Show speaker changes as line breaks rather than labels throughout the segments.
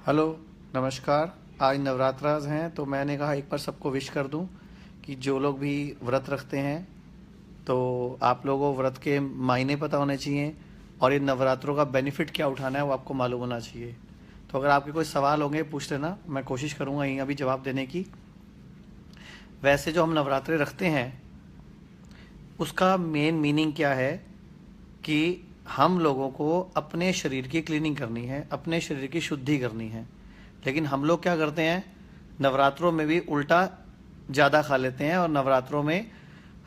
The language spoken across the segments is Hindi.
हेलो, नमस्कार। आज नवरात्रास हैं तो मैंने कहा एक बार सबको विश कर दूं कि जो लोग भी व्रत रखते हैं तो आप लोगों को व्रत के मायने पता होने चाहिए और ये नवरात्रों का बेनिफिट क्या उठाना है वो आपको मालूम होना चाहिए। तो अगर आपके कोई सवाल होंगे पूछ लेना, मैं कोशिश करूंगा यहीं अभी जवाब देने की। वैसे जो हम नवरात्रे रखते हैं उसका मेन मीनिंग क्या है कि हम लोगों को अपने शरीर की क्लीनिंग करनी है, अपने शरीर की शुद्धि करनी है। लेकिन हम लोग क्या करते हैं, नवरात्रों में भी उल्टा ज़्यादा खा लेते हैं। और नवरात्रों में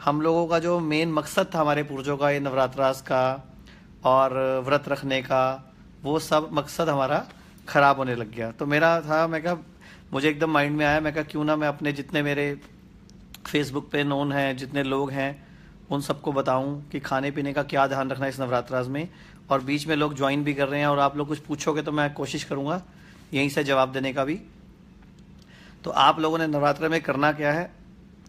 हम लोगों का जो मेन मकसद था हमारे पूर्वजों का, ये नवरात्रास का और व्रत रखने का, वो सब मकसद हमारा ख़राब होने लग गया। तो मेरा था, मैं कहा मुझे एकदम माइंड में आया, मैं कहा क्यों ना मैं अपने जितने मेरे फेसबुक पे नोन हैं, जितने लोग हैं, उन सबको बताऊं कि खाने पीने का क्या ध्यान रखना है इस नवरात्रास में। और बीच में लोग ज्वाइन भी कर रहे हैं और आप लोग कुछ पूछोगे तो मैं कोशिश करूंगा यहीं से जवाब देने का भी। तो आप लोगों ने नवरात्र में करना क्या है,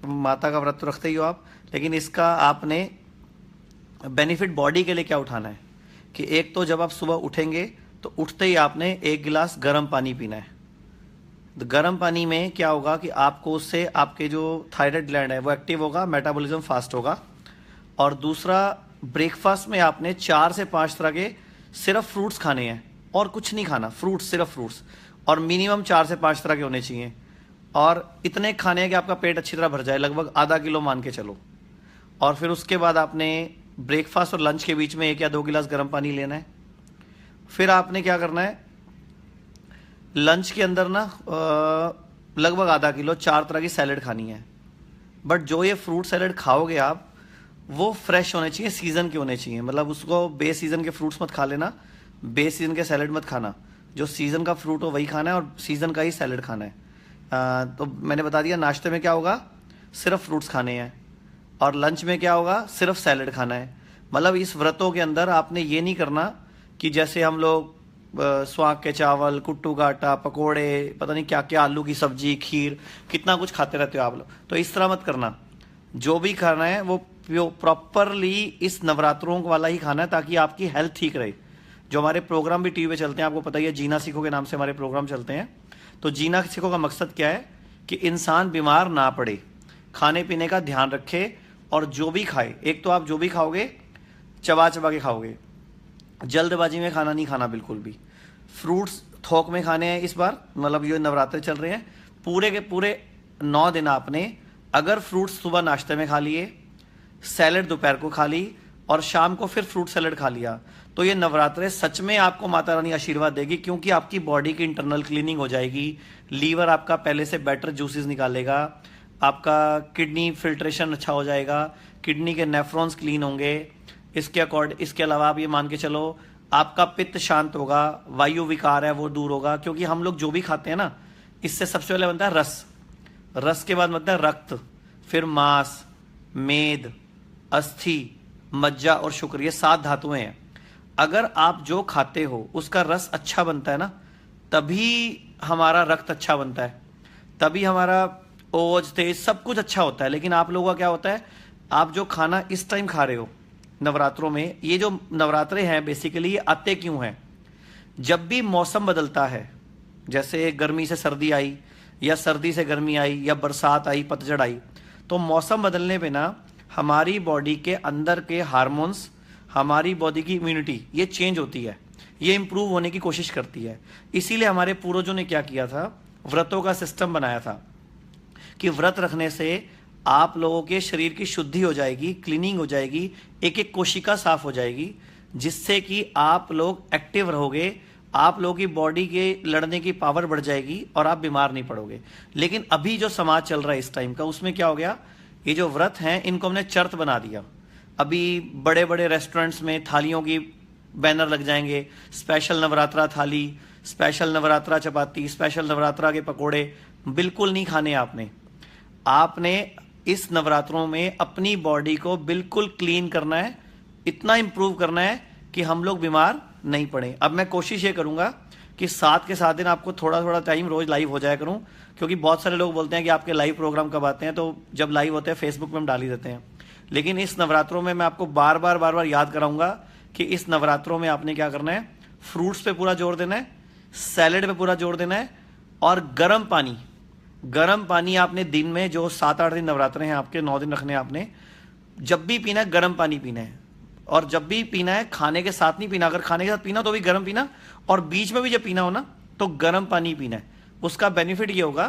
माता का व्रत तो रखते ही हो आप, लेकिन इसका आपने बेनिफिट बॉडी के लिए क्या उठाना है कि एक तो जब आप सुबह उठेंगे तो उठते ही आपने एक गिलास गर्म पानी पीना है। तो गर्म पानी में क्या होगा कि आपको उससे आपके जो थायराइड ग्लैंड है वो एक्टिव होगा, मेटाबॉलिज्म फास्ट होगा। और दूसरा, ब्रेकफास्ट में आपने 4 से 5 तरह के सिर्फ फ्रूट्स खाने हैं और कुछ नहीं खाना, फ्रूट्स, सिर्फ फ्रूट्स। और मिनिमम 4 से 5 तरह के होने चाहिए और इतने खाने हैं कि आपका पेट अच्छी तरह भर जाए, लगभग आधा किलो मान के चलो। और फिर उसके बाद आपने ब्रेकफास्ट और लंच के बीच में 1 या 2 गिलास गर्म पानी लेना है। फिर आपने क्या करना है, लंच के अंदर ना लगभग आधा किलो 4 तरह की सैलड खानी है। बट जो ये फ्रूट सैलड खाओगे आप, वो फ्रेश होने चाहिए, सीजन के होने चाहिए। मतलब उसको बे सीजन के फ्रूट्स मत खा लेना, बे सीजन के सैलड मत खाना। जो सीजन का फ्रूट हो वही खाना है और सीजन का ही सैलड खाना है। तो मैंने बता दिया, नाश्ते में क्या होगा, सिर्फ फ्रूट्स खाने हैं। और लंच में क्या होगा, सिर्फ सैलड खाना है। मतलब इस व्रतों के अंदर आपने ये नहीं करना कि जैसे हम लोग स्वाग के चावल, कुट्टू का आटा, पकोड़े, पता नहीं क्या क्या, आलू की सब्जी, खीर, कितना कुछ खाते रहते हो आप लोग। तो इस तरह मत करना। जो भी खाना है वो प्रॉपरली इस नवरात्रों वाला ही खाना है ताकि आपकी हेल्थ ठीक रहे। जो हमारे प्रोग्राम भी टीवी पे चलते हैं, आपको पता ही है, जीना सीखो के नाम से हमारे प्रोग्राम चलते हैं। तो जीना सीखो का मकसद क्या है कि इंसान बीमार ना पड़े, खाने पीने का ध्यान रखे। और जो भी खाए, एक तो आप जो भी खाओगे चबा चबा के खाओगे, जल्दबाजी में खाना नहीं खाना बिल्कुल भी। फ्रूट्स थोक में खाने हैं इस बार, मतलब ये नवरात्रे चल रहे हैं, पूरे के पूरे 9 दिन आपने अगर फ्रूट्स सुबह नाश्ते में खा लिए, सैलड दोपहर को खा ली और शाम को फिर फ्रूट सैलड खा लिया, तो ये नवरात्रे सच में आपको माता रानी आशीर्वाद देगी। क्योंकि आपकी बॉडी की इंटरनल क्लीनिंग हो जाएगी, लीवर आपका पहले से बेटर जूसेस निकालेगा, आपका किडनी फिल्ट्रेशन अच्छा हो जाएगा, किडनी के नेफ्रॉन्स क्लीन होंगे। इसके अलावा आप ये मान के चलो, आपका पित्त शांत होगा, वायु विकार है वो दूर होगा। क्योंकि हम लोग जो भी खाते हैं ना, इससे सबसे पहले बनता है रस, रस के बाद बनता है रक्त, फिर मांस, मेद, अस्थि, मज्जा और शुक्र, ये 7 धातुएं हैं। अगर आप जो खाते हो उसका रस अच्छा बनता है ना, तभी हमारा रक्त अच्छा बनता है, तभी हमारा ओज, तेज, सब कुछ अच्छा होता है। लेकिन आप लोगों का क्या होता है, आप जो खाना इस टाइम खा रहे हो नवरात्रों में, ये जो नवरात्रे हैं बेसिकली ये आते क्यों हैं, जब भी मौसम बदलता है, जैसे गर्मी से सर्दी आई या सर्दी से गर्मी आई या बरसात आई, पतझड़ आई, तो मौसम बदलने पे ना हमारी बॉडी के अंदर के हार्मोन्स, हमारी बॉडी की इम्यूनिटी ये चेंज होती है, ये इंप्रूव होने की कोशिश करती है। इसीलिए हमारे पूर्वजों ने क्या किया था, व्रतों का सिस्टम बनाया था कि व्रत रखने से आप लोगों के शरीर की शुद्धि हो जाएगी, क्लीनिंग हो जाएगी, एक एक कोशिका साफ हो जाएगी, जिससे कि आप लोग एक्टिव रहोगे, आप लोगों की बॉडी के लड़ने की पावर बढ़ जाएगी और आप बीमार नहीं पड़ोगे। लेकिन अभी जो समाज चल रहा है इस टाइम का, उसमें क्या हो गया, ये जो व्रत हैं इनको हमने चर्त बना दिया। अभी बड़े बड़े रेस्टोरेंट्स में थालियों की बैनर लग जाएंगे, स्पेशल नवरात्रा थाली, स्पेशल नवरात्रा चपाती, स्पेशल नवरात्रा के पकोड़े। बिल्कुल नहीं खाने आपने। आपने इस नवरात्रों में अपनी बॉडी को बिल्कुल क्लीन करना है, इतना इंप्रूव करना है कि हम लोग बीमार नहीं पड़े। अब मैं कोशिश ये करूंगा कि 7 के 7 दिन आपको थोड़ा थोड़ा टाइम रोज लाइव हो जाया करूं, क्योंकि बहुत सारे लोग बोलते हैं कि आपके लाइव प्रोग्राम कब आते हैं, तो जब लाइव होते हैं फेसबुक में हम डाल ही देते हैं। लेकिन इस नवरात्रों में मैं आपको बार बार याद कराऊंगा कि इस नवरात्रों में आपने क्या करना है, फ्रूट्स पे पूरा जोर देना है, सैलेड पे पूरा जोर देना है, और गर्म पानी आपने दिन में, जो 7-8 दिन नवरात्र हैं आपके, 9 दिन रखने हैं आपने, जब भी पीना है गर्म पानी पीना है। और जब भी पीना है खाने के साथ नहीं पीना, अगर खाने के साथ पीना तो भी गर्म पीना, और बीच में भी जब पीना हो ना तो गर्म पानी पीना है। उसका बेनिफिट ये होगा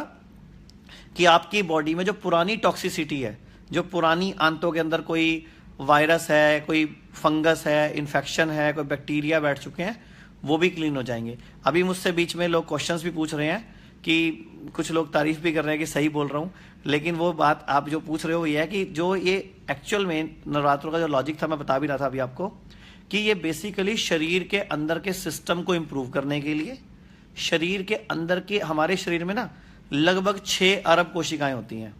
कि आपकी बॉडी में जो पुरानी टॉक्सिसिटी है, जो पुरानी आंतों के अंदर कोई वायरस है, कोई फंगस है, इन्फेक्शन है, कोई बैक्टीरिया बैठ चुके हैं, वो भी क्लीन हो जाएंगे। अभी मुझसे बीच में लोग क्वेश्चंस भी पूछ रहे हैं कि कुछ लोग तारीफ भी कर रहे हैं कि सही बोल रहा हूँ, लेकिन वो बात आप जो पूछ रहे हो ये है कि जो ये एक्चुअल में नवरात्रों का जो लॉजिक था, मैं बता भी रहा था अभी आपको, कि ये बेसिकली शरीर के अंदर के सिस्टम को इम्प्रूव करने के लिए, शरीर के अंदर के, हमारे शरीर में ना लगभग 6 अरब कोशिकाएं होती हैं,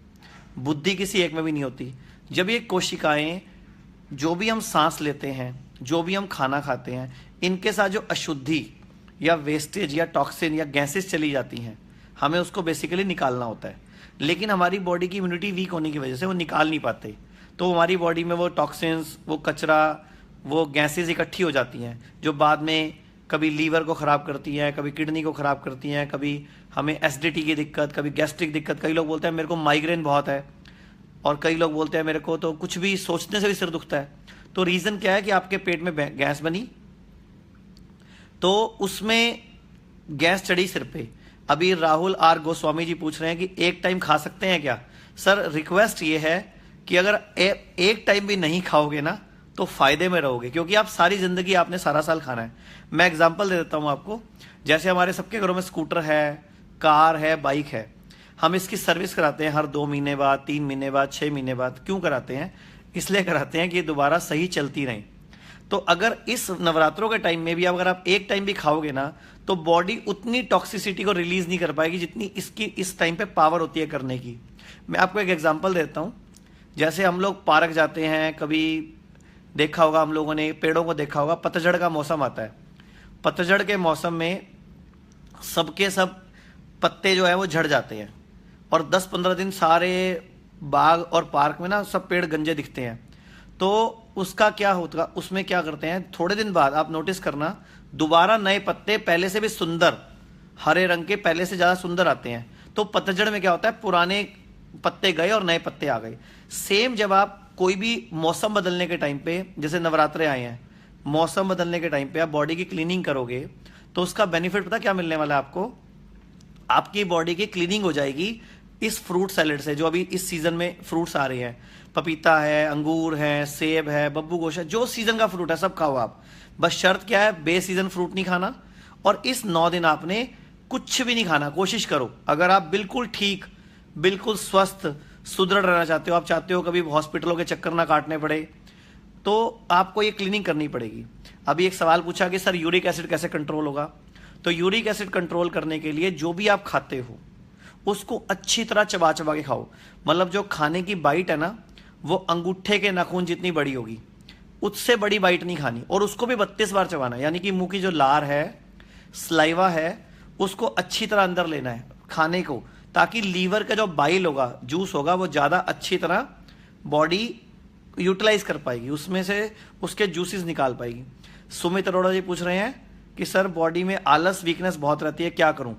बुद्धि किसी एक में भी नहीं होती। जब ये कोशिकाएं, जो भी हम सांस लेते हैं, जो भी हम खाना खाते हैं, इनके साथ जो अशुद्धि या वेस्टेज या टॉक्सिन या गैसेस चली जाती हैं, हमें उसको बेसिकली निकालना होता है। लेकिन हमारी बॉडी की इम्यूनिटी वीक होने की वजह से वो निकाल नहीं पाते, तो हमारी बॉडी में वो टॉक्सिन्स, वो कचरा, वो गैसेस इकट्ठी हो जाती हैं, जो बाद में कभी लीवर को ख़राब करती हैं, कभी किडनी को ख़राब करती हैं, कभी हमें एसिडिटी की दिक्कत, कभी गैस्ट्रिक दिक्कत। कई लोग बोलते हैं मेरे को माइग्रेन बहुत है, और कई लोग बोलते हैं मेरे को तो कुछ भी सोचने से भी सिर दुखता है। तो रीज़न क्या है कि आपके पेट में गैस बनी, तो उसमें गैस चढ़ी सिर पे। अभी राहुल आर गोस्वामी जी पूछ रहे हैं कि एक टाइम खा सकते हैं क्या? सर रिक्वेस्ट ये है कि अगर एक टाइम भी नहीं खाओगे ना तो फायदे में रहोगे, क्योंकि आप सारी जिंदगी, आपने सारा साल खाना है। मैं एग्जांपल दे देता हूं आपको। जैसे हमारे सबके घरों में स्कूटर है, कार है, बाइक है, हम इसकी सर्विस कराते हैं हर 2 महीने बाद, 3 महीने बाद, 6 महीने बाद। क्यों कराते हैं? इसलिए कराते हैं कि ये दोबारा सही चलती रहें। तो अगर इस नवरात्रों के टाइम में भी अगर आप एक टाइम भी खाओगे ना तो बॉडी उतनी टॉक्सिसिटी को रिलीज नहीं कर पाएगी जितनी इसकी इस टाइम पे पावर होती है करने की। मैं आपको एक एग्जांपल देता हूं। जैसे हम लोग पार्क जाते हैं, कभी देखा होगा हम लोगों ने, पेड़ों को देखा होगा, पतझड़ का मौसम आता है। पतझड़ के मौसम में सबके सब पत्ते जो है वो झड़ जाते हैं, और 10-15 दिन सारे बाग और पार्क में ना सब पेड़ गंजे दिखते हैं। तो उसका क्या होता, उसमें क्या करते हैं, थोड़े दिन बाद आप नोटिस करना दोबारा नए पत्ते पहले से भी सुंदर, हरे रंग के, पहले से ज़्यादा सुंदर आते हैं। तो पतझड़ में क्या होता है, पुराने पत्ते गए और नए पत्ते आ गए। सेम जब आप कोई भी मौसम बदलने के टाइम पे, जैसे नवरात्रे आए हैं, मौसम बदलने के टाइम पे आप बॉडी की क्लीनिंग करोगे तो उसका बेनिफिट पता क्या मिलने वाला है आपको? आपकी बॉडी की क्लीनिंग हो जाएगी इस फ्रूट सैलेड से, जो अभी इस सीजन में फ्रूट्स आ रहे हैं। पपीता है, अंगूर है, सेब है, बब्बू गोश है, जो सीजन का फ्रूट है सब खाओ आप। बस शर्त क्या है, बे सीजन फ्रूट नहीं खाना। और इस 9 दिन आपने कुछ भी नहीं खाना। कोशिश करो, अगर आप बिल्कुल ठीक, बिल्कुल स्वस्थ, सुदृढ़ रहना चाहते हो, आप चाहते हो कभी हॉस्पिटलों के चक्कर ना काटने पड़े, तो आपको ये क्लीनिंग करनी पड़ेगी। अभी एक सवाल पूछा कि सर यूरिक एसिड कैसे कंट्रोल होगा? तो यूरिक एसिड कंट्रोल करने के लिए जो भी आप खाते हो उसको अच्छी तरह चबा चबा के खाओ। मतलब जो खाने की बाइट है ना, वो अंगूठे के नाखून जितनी बड़ी होगी, उससे बड़ी बाइट नहीं खानी, और उसको भी 32 बार चबाना है। यानी कि मुंह की जो लार है, स्लाइवा है, उसको अच्छी तरह अंदर लेना है खाने को, ताकि लीवर का जो बाइल होगा, जूस होगा, वो ज़्यादा अच्छी तरह बॉडी यूटिलाइज कर पाएगी, उसमें से उसके जूसेस निकाल पाएगी। सुमित अरोड़ा जी पूछ रहे हैं कि सर बॉडी में आलस, वीकनेस बहुत रहती है, क्या करूं?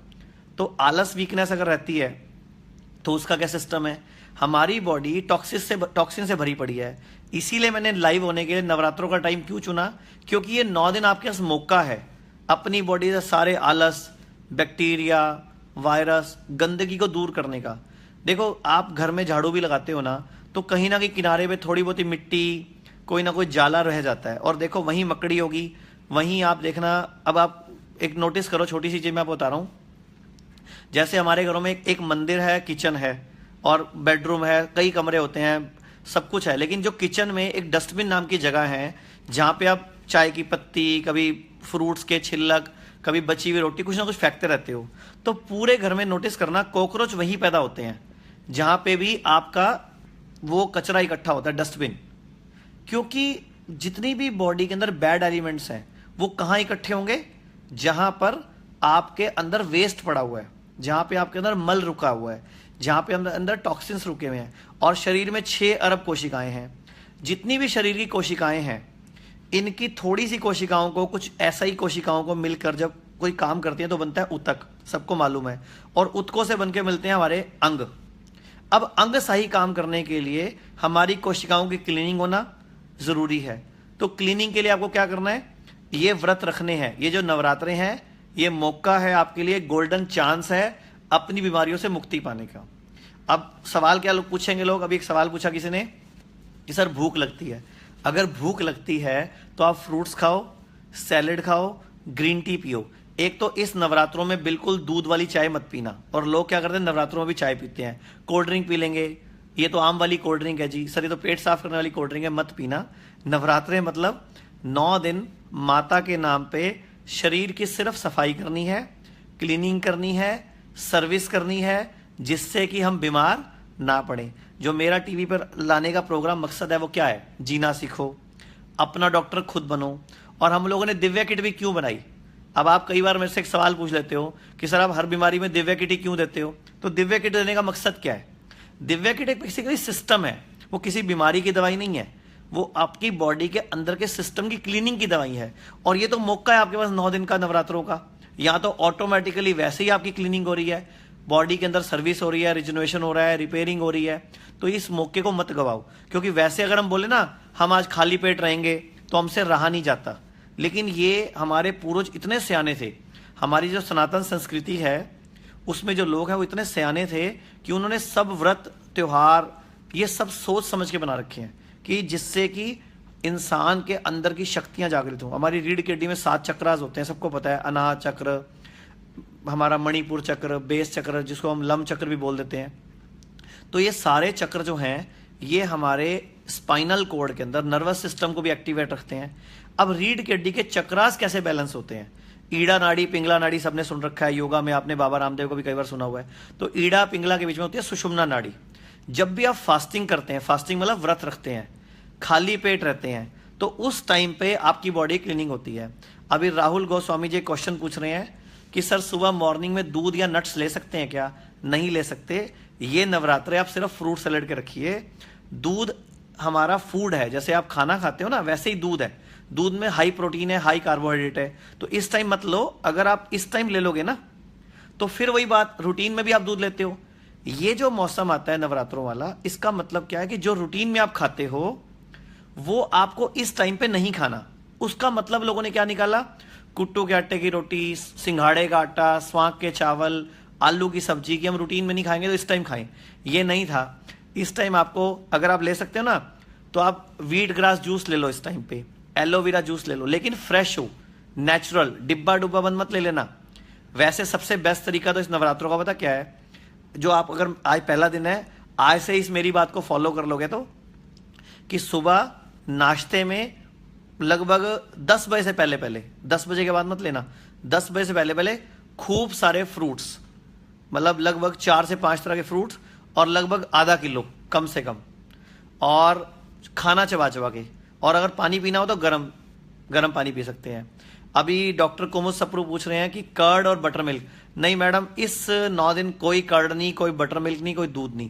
तो आलस, वीकनेस अगर रहती है तो उसका क्या सिस्टम है? हमारी बॉडी टॉक्सिन से भरी पड़ी है। इसीलिए मैंने लाइव होने के लिए नवरात्रों का टाइम क्यों चुना? क्योंकि ये 9 दिन आपके पास मौका है अपनी बॉडी से सारे आलस, बैक्टीरिया, वायरस, गंदगी को दूर करने का। देखो, आप घर में झाड़ू भी लगाते हो ना, तो कहीं ना कहीं किनारे पे थोड़ी बहुत मिट्टी, कोई ना कोई जाला रह जाता है, और देखो वहीं मकड़ी होगी, वहीं आप देखना। अब आप एक नोटिस करो, छोटी सी चीज मैं आपको बता रहा हूँ। जैसे हमारे घरों में एक मंदिर है, किचन है और बेडरूम है, कई कमरे होते हैं, सब कुछ है, लेकिन जो किचन में एक डस्टबिन नाम की जगह है जहाँ पे आप चाय की पत्ती, कभी फ्रूट्स के छिलक, कभी बची हुई रोटी, कुछ ना कुछ फेंकते रहते हो, तो पूरे घर में नोटिस करना कॉकरोच वहीं पैदा होते हैं जहाँ पे भी आपका वो कचरा इकट्ठा होता है, डस्टबिन। क्योंकि जितनी भी बॉडी के अंदर बैड एलिमेंट्स हैं वो कहाँ इकट्ठे होंगे? जहाँ पर आपके अंदर वेस्ट पड़ा हुआ है, जहाँ पे आपके अंदर मल रुका हुआ है, जहाँ पे अंदर टॉक्सिन्स रुके हुए हैं। और शरीर में 6 अरब कोशिकाएं हैं। जितनी भी शरीर की कोशिकाएं हैं, इनकी थोड़ी सी कोशिकाओं को, कुछ ऐसा ही कोशिकाओं को मिलकर जब कोई काम करती है तो बनता है उतक, सबको मालूम है, और उत्कों से बनके मिलते हैं हमारे अंग। अब अंग सही काम करने के लिए हमारी कोशिकाओं की क्लीनिंग होना जरूरी है। तो क्लीनिंग के लिए आपको क्या करना है, ये व्रत रखने हैं। ये जो नवरात्रे हैं ये मौका है आपके लिए, गोल्डन चांस है अपनी बीमारियों से मुक्ति पाने का। अब सवाल क्या लोग पूछेंगे, लोग अभी एक सवाल पूछा किसी ने कि सर भूख लगती है। अगर भूख लगती है तो आप फ्रूट्स खाओ, सैलेड खाओ, ग्रीन टी पियो। एक तो इस नवरात्रों में बिल्कुल दूध वाली चाय मत पीना, और लोग क्या करते हैं नवरात्रों में भी चाय पीते हैं, कोल्ड ड्रिंक पी लेंगे, ये तो आम वाली कोल्ड ड्रिंक है जी सर, ये तो पेट साफ करने वाली कोल्ड ड्रिंक है, मत पीना। नवरात्रे मतलब 9 दिन माता के नाम पे शरीर की सिर्फ सफाई करनी है, क्लीनिंग करनी है, सर्विस करनी है, जिससे कि हम बीमार ना पड़े। जो मेरा टीवी पर लाने का प्रोग्राम मकसद है वो क्या है, जीना सीखो, अपना डॉक्टर खुद बनो। और हम लोगों ने दिव्या किट भी क्यों बनाई। अब आप कई बार मेरे से एक सवाल पूछ लेते हो कि सर आप हर बीमारी में दिव्या किट ही क्यों देते हो। तो दिव्या किट देने का मकसद क्या है, दिव्या किट एक बेसिकली सिस्टम है, वो किसी बीमारी की दवाई नहीं है, वो आपकी बॉडी के अंदर के सिस्टम की क्लीनिंग की दवाई है। और ये तो मौका है आपके पास 9 दिन का नवरात्रों का, या तो ऑटोमेटिकली वैसे ही आपकी क्लीनिंग हो रही है, बॉडी के अंदर सर्विस हो रही है, रिजनरेशन हो रहा है, रिपेयरिंग हो रही है। तो इस मौके को मत गवाओ, क्योंकि वैसे अगर हम बोले ना हम आज खाली पेट रहेंगे तो हमसे रहा नहीं जाता। लेकिन ये हमारे पूर्वज इतने सियाने थे, हमारी जो सनातन संस्कृति है उसमें जो लोग हैं वो इतने सियाने थे कि उन्होंने सब व्रत त्योहार ये सब सोच समझ के बना रखे हैं कि जिससे कि इंसान के अंदर की शक्तियां जागृत हों। हमारी रीढ़ की हड्डी में 7 चक्रास होते हैं, सबको पता है, अनाहत चक्र, हमारा मणिपुर चक्र, बेस चक्र, जिसको हम लम चक्र भी बोल देते हैं। तो ये सारे चक्र जो हैं ये हमारे स्पाइनल कोड के अंदर नर्वस सिस्टम को भी एक्टिवेट रखते हैं। अब रीढ़ की हड्डी के चक्रास कैसे बैलेंस होते हैं, ईड़ा नाड़ी, पिंगला नाड़ी सबने सुन रखा है, योगा में आपने बाबा रामदेव को भी कई बार सुना हुआ है। तो ईड़ा पिंगला के बीच में होती है सुषुम्ना नाड़ी। जब भी आप फास्टिंग करते हैं, फास्टिंग मतलब व्रत रखते हैं, खाली पेट रहते हैं, तो उस टाइम पे आपकी बॉडी क्लीनिंग होती है। अभी राहुल गोस्वामी जी क्वेश्चन पूछ रहे हैं कि सर सुबह मॉर्निंग में दूध या नट्स ले सकते हैं क्या। नहीं ले सकते, ये नवरात्रे आप सिर्फ फ्रूट सैलेड के रखिए। दूध हमारा फूड है, जैसे आप खाना खाते हो ना वैसे ही दूध है, दूध में हाई प्रोटीन है, हाई कार्बोहाइड्रेट है। तो इस टाइम मत लो, अगर आप इस टाइम ले लोगे ना तो फिर वही बात, रूटीन में भी आप दूध लेते हो। ये जो मौसम आता है नवरात्रों वाला, इसका मतलब क्या है कि जो रूटीन में आप खाते हो वो आपको इस टाइम पे नहीं खाना। उसका मतलब लोगों ने क्या निकाला, कुट्टू के आटे की रोटी, सिंघाड़े का आटा, स्वांग के चावल, आलू की सब्जी की हम रूटीन में नहीं खाएंगे तो इस टाइम खाएं। ये नहीं था। इस टाइम आपको अगर आप ले सकते हो ना तो आप व्हीट ग्रास जूस ले लो, इस टाइम पे एलोवेरा जूस ले लो, लेकिन फ्रेश हो, नेचुरल, डिब्बा डुब्बा बंद मत ले लेना। वैसे सबसे बेस्ट तरीका तो इस नवरात्रों का पता क्या है, जो आप अगर आज पहला दिन है, आज से इस मेरी बात को फॉलो कर लोगे तो, कि सुबह नाश्ते में लगभग 10 बजे से पहले पहले, 10 बजे के बाद मत लेना, 10 बजे से पहले पहले खूब सारे फ्रूट्स, मतलब लगभग 4 से 5 तरह के फ्रूट्स, और लगभग आधा किलो कम से कम, और खाना चबा चबा के, और अगर पानी पीना हो तो गरम गरम पानी पी सकते हैं। अभी डॉक्टर कुमुद सप्रू पूछ रहे हैं कि कर्ड और बटर मिल्क। नहीं मैडम, इस 9 दिन कोई कर्ड नहीं, कोई बटर मिल्क नहीं, कोई दूध नहीं।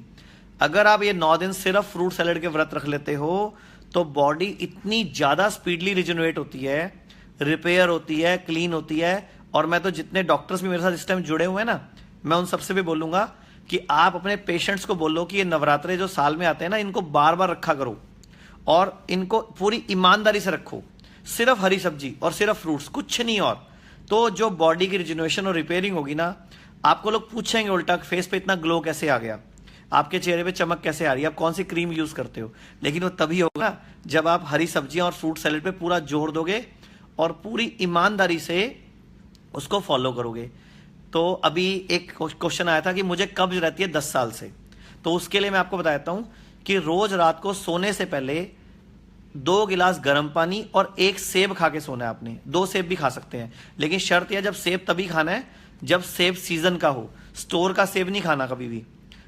अगर आप ये 9 दिन सिर्फ फ्रूट सैलेड के व्रत रख लेते हो तो बॉडी इतनी ज्यादा स्पीडली रिजनरेट होती है, रिपेयर होती है, क्लीन होती है। और मैं तो जितने डॉक्टर्स भी मेरे साथ इस टाइम जुड़े हुए हैं ना, मैं उन सबसे भी बोलूंगा कि आप अपने पेशेंट्स को बोलो कि ये नवरात्रे जो साल में आते हैं ना, इनको बार बार रखा करो और इनको पूरी ईमानदारी से रखो, सिर्फ हरी सब्जी और सिर्फ फ्रूट्स, कुछ नहीं और। तो जो बॉडी की रिजनरेशन और रिपेयरिंग होगी ना, आपको लोग पूछेंगे उल्टा फेस पे इतना ग्लो कैसे आ गया, आपके चेहरे पे चमक कैसे आ रही है, आप कौन सी क्रीम यूज करते हो। लेकिन वो तभी होगा जब आप हरी सब्जियां और फ्रूट सैलेड पे पूरा जोर दोगे और पूरी ईमानदारी से उसको फॉलो करोगे। तो अभी एक क्वेश्चन आया था कि मुझे कब्ज रहती है 10 साल से, तो उसके लिए मैं आपको बताता हूं कि रोज रात को सोने से पहले 2 गिलास गर्म पानी और 1 सेब खा के सोना है आपने। 2 सेब भी खा सकते हैं, लेकिन शर्त यह जब सेब तभी खाना है जब सेब सीजन का हो, स्टोर का सेब नहीं खाना कभी भी।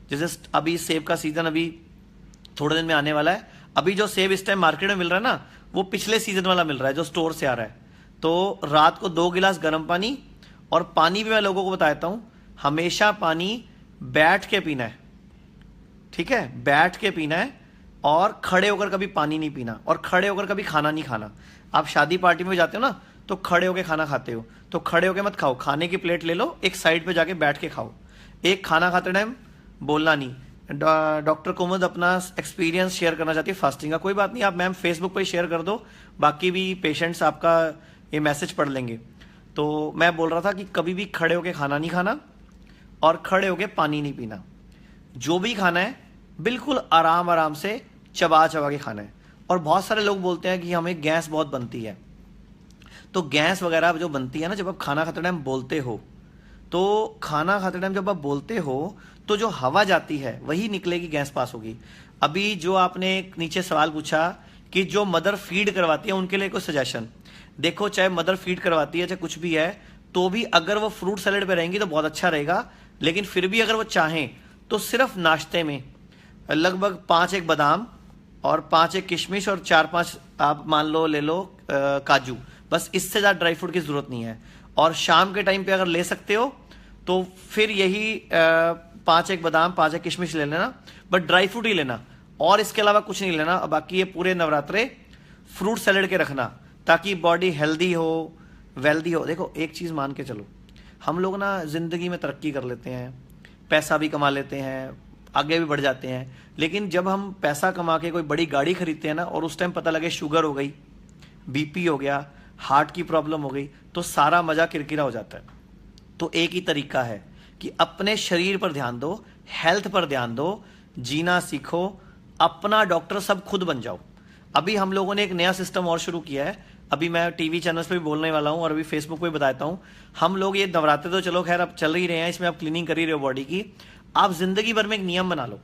जैसे अभी सेब का सीजन अभी थोड़े दिन में आने वाला है, अभी जो सेब इस टाइम मार्केट में मिल रहा है ना, वो पिछले सीजन वाला मिल रहा है जो स्टोर से आ रहा है। तो रात को 2 गिलास गर्म पानी, और पानी भी मैं लोगों को बताता हूं, हमेशा पानी बैठ के पीना है, ठीक है, बैठ के पीना है, और खड़े होकर कभी पानी नहीं पीना, और खड़े होकर कभी खाना नहीं खाना। आप शादी पार्टी में जाते हो ना, तो खड़े होके खाना खाते हो तो खड़े होके मत खाओ, खाने की प्लेट ले लो, एक साइड पे जाके बैठ के खाओ। एक खाना खाते टाइम बोलना नहीं। डॉक्टर कुमुद अपना एक्सपीरियंस शेयर करना चाहती है फास्टिंग का। कोई बात नहीं, आप मैम फेसबुक पे शेयर कर दो, बाकी भी पेशेंट्स आपका ये मैसेज पढ़ लेंगे। तो मैं बोल रहा था कि कभी भी खड़े होके खाना नहीं खाना और खड़े होके पानी नहीं पीना। जो भी खाना है बिल्कुल आराम आराम से चबा चबा के खाना है। और बहुत सारे लोग बोलते हैं कि हमें गैस बहुत बनती है, तो गैस वगैरह जो बनती है ना, जब आप खाना खाते टाइम बोलते हो, तो खाना खाते टाइम जब आप बोलते हो तो जो हवा जाती है वही निकलेगी, गैस पास होगी। अभी जो आपने नीचे सवाल पूछा कि जो मदर फीड करवाती है उनके लिए कोई सजेशन, देखो चाहे मदर फीड करवाती है चाहे कुछ भी है, तो भी अगर वो फ्रूट सैलेड पे रहेंगी तो बहुत अच्छा रहेगा। लेकिन फिर भी अगर वो चाहें तो सिर्फ नाश्ते में लगभग 5 बादाम और 5 किशमिश और 4-5 आप मान लो ले लो काजू, बस इससे ज़्यादा ड्राई फ्रूट की ज़रूरत नहीं है। और शाम के टाइम पे अगर ले सकते हो तो फिर यही 5 बादाम 5 किशमिश ले लेना, बट ड्राई फ्रूट ही लेना और इसके अलावा कुछ नहीं लेना। बाकी ये पूरे नवरात्रे फ्रूट सैलेड के रखना ताकि बॉडी हेल्दी हो, वेल्दी हो। देखो एक चीज़ मान के चलो, हम लोग ना ज़िंदगी में तरक्की कर लेते हैं, पैसा भी कमा लेते हैं, आगे भी बढ़ जाते हैं, लेकिन जब हम पैसा कमा के कोई बड़ी गाड़ी खरीदते हैं ना और उस टाइम पता लगे शुगर हो गई, बीपी हो गया, हार्ट की प्रॉब्लम हो गई, तो सारा मजा किरकिरा हो जाता है। तो एक ही तरीका है कि अपने शरीर पर ध्यान दो, हेल्थ पर ध्यान दो, जीना सीखो, अपना डॉक्टर सब खुद बन जाओ। अभी हम लोगों ने एक नया सिस्टम और शुरू किया है, अभी मैं टीवी चैनल्स पे भी बोलने वाला हूँ और अभी फेसबुक पे भी बताता हूँ। हम लोग ये नवरात्रे तो चलो खैर अब चल ही रहे हैं, इसमें आप क्लीनिंग कर ही रहे हो बॉडी की, आप जिंदगी भर में एक नियम बना लो,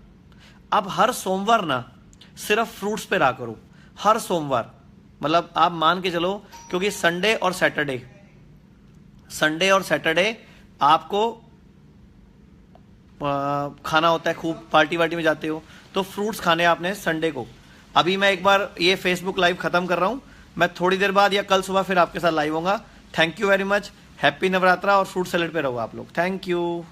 आप हर सोमवार ना सिर्फ फ्रूट्स पे रहा करो, हर सोमवार। मतलब आप मान के चलो, क्योंकि संडे और सैटरडे आपको खाना होता है, खूब पार्टी वार्टी में जाते हो तो फ्रूट्स खाने आपने संडे को। अभी मैं एक बार ये फेसबुक लाइव खत्म कर रहा हूं, मैं थोड़ी देर बाद या कल सुबह फिर आपके साथ लाइव होऊंगा। Thank you very much, happy Navratra और फ्रूट सैलेड पे रहो आप लोग। Thank you.